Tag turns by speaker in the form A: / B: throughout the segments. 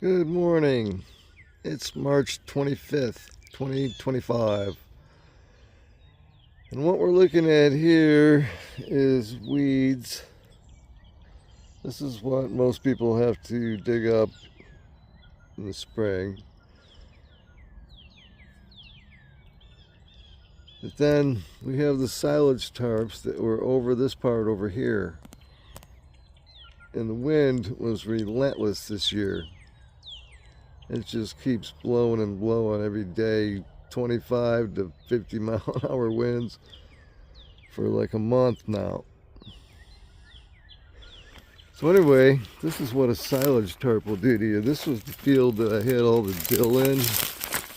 A: Good morning. It's March 25th, 2025. And what we're looking at here is weeds. This is what most people have to dig up in the spring. But then we have the silage tarps that were over this part over here. And the wind was relentless this year. It just keeps blowing and blowing every day, 25 to 50 mile an hour winds for like a month now. So anyway, this is what a silage tarp will do to you. This was the field that I had all the dill in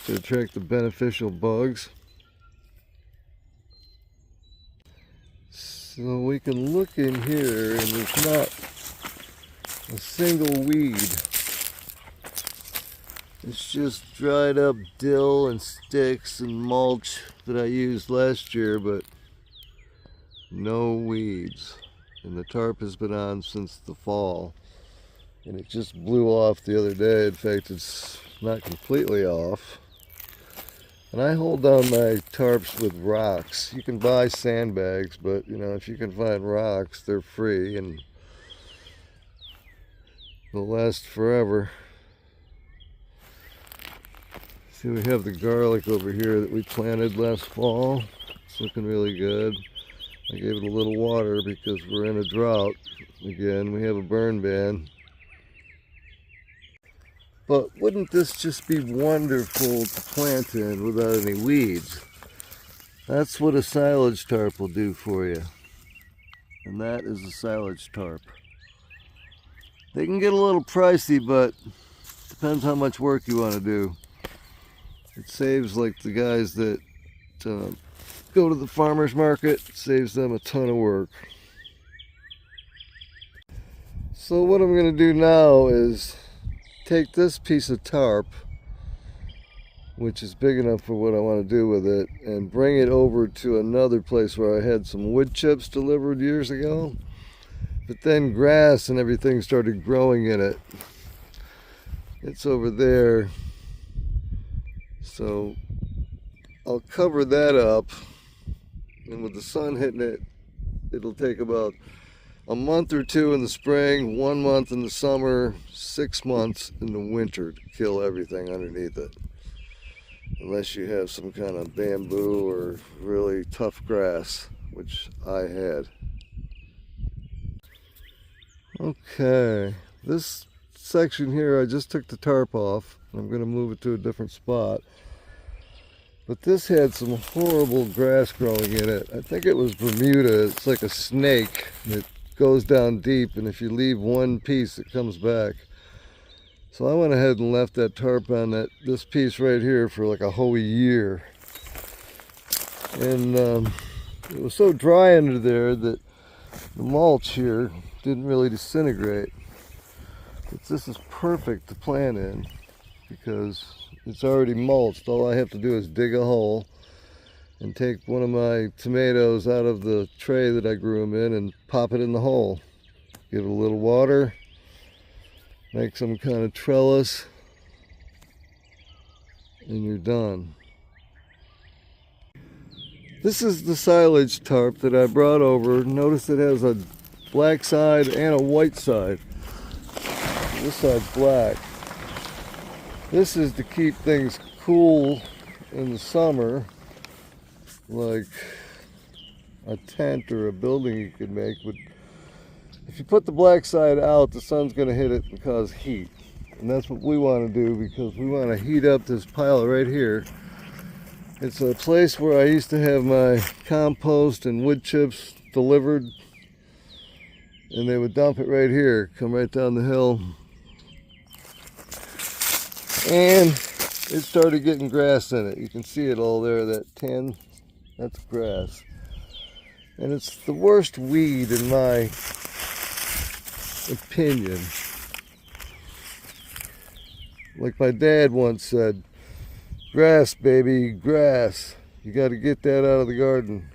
A: to attract the beneficial bugs. So we can look in here and there's not a single weed. It's just dried up dill and sticks and mulch that I used last year, but no weeds. And the tarp has been on since the fall. And it just blew off the other day. In fact, it's not completely off. And I hold down my tarps with rocks. You can buy sandbags, but you know, if you can find rocks, they're free and they'll last forever. See, we have the garlic over here that we planted last fall. It's looking really good. I gave it a little water because we're in a drought. Again, we have a burn ban. But wouldn't this just be wonderful to plant in without any weeds? That's what a silage tarp will do for you. And that is a silage tarp. They can get a little pricey, but depends how much work you want to do. It saves, like the guys that go to the farmer's market, it saves them a ton of work. So what I'm going to do now is take this piece of tarp, which is big enough for what I want to do with it, and bring it over to another place where I had some wood chips delivered years ago. But then grass and everything started growing in it. It's over there. So I'll cover that up, and with the sun hitting it, it'll take about a month or two in the spring, 1 month in the summer, 6 months in the winter to kill everything underneath it. Unless you have some kind of bamboo or really tough grass, which I had. Okay, this section here, I just took the tarp off. I'm going to move it to a different spot. But this had some horrible grass growing in it. I think it was Bermuda. It's like a snake that goes down deep, and if you leave one piece, it comes back. So I went ahead and left that tarp on this piece right here for like a whole year. And it was so dry under there that the mulch here didn't really disintegrate. But this is perfect to plant in because it's already mulched. All I have to do is dig a hole and take one of my tomatoes out of the tray that I grew them in and pop it in the hole. Give it a little water, make some kind of trellis, and you're done. This is the silage tarp that I brought over. Notice it has a black side and a white side. This side's black. This is to keep things cool in the summer, like a tent or a building you could make. But if you put the black side out, the sun's going to hit it and cause heat. And that's what we want to do because we want to heat up this pile right here. It's a place where I used to have my compost and wood chips delivered. And they would dump it right here, come right down the hill. And it started getting grass in it. You can see it all there, that tan, that's grass. And it's the worst weed in my opinion. Like my dad once said, grass baby, grass. You got to get that out of the garden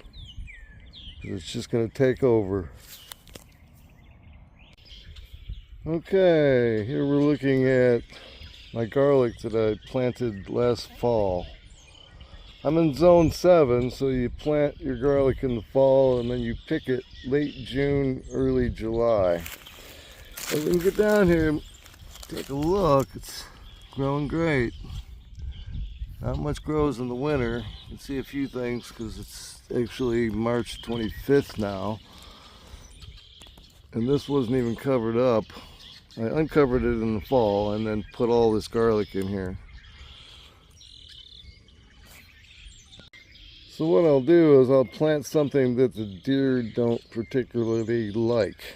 A: because it's just going to take over. Okay, here we're looking at my garlic that I planted last fall. I'm in zone 7, so you plant your garlic in the fall and then you pick it late June, early July. And we can get down here and take a look. It's growing great. Not much grows in the winter. You can see a few things because it's actually March 25th now. And this wasn't even covered up. I uncovered it in the fall and then put all this garlic in here. So what I'll do is I'll plant something that the deer don't particularly like.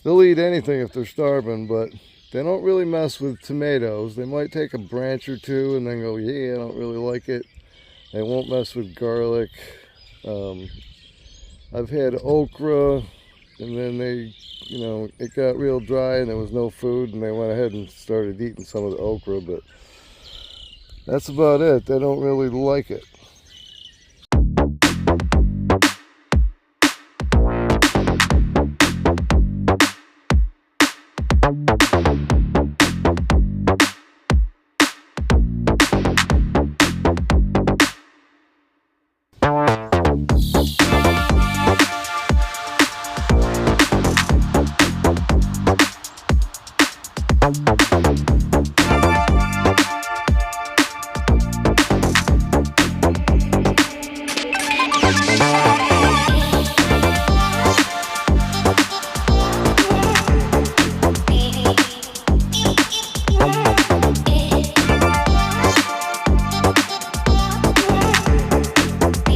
A: They'll eat anything if they're starving, but they don't really mess with tomatoes. They might take a branch or two and then go, yeah, I don't really like it. They won't mess with garlic. I've had okra, and then it got real dry and there was no food, and they went ahead and started eating some of the okra, but that's about it. They don't really like it.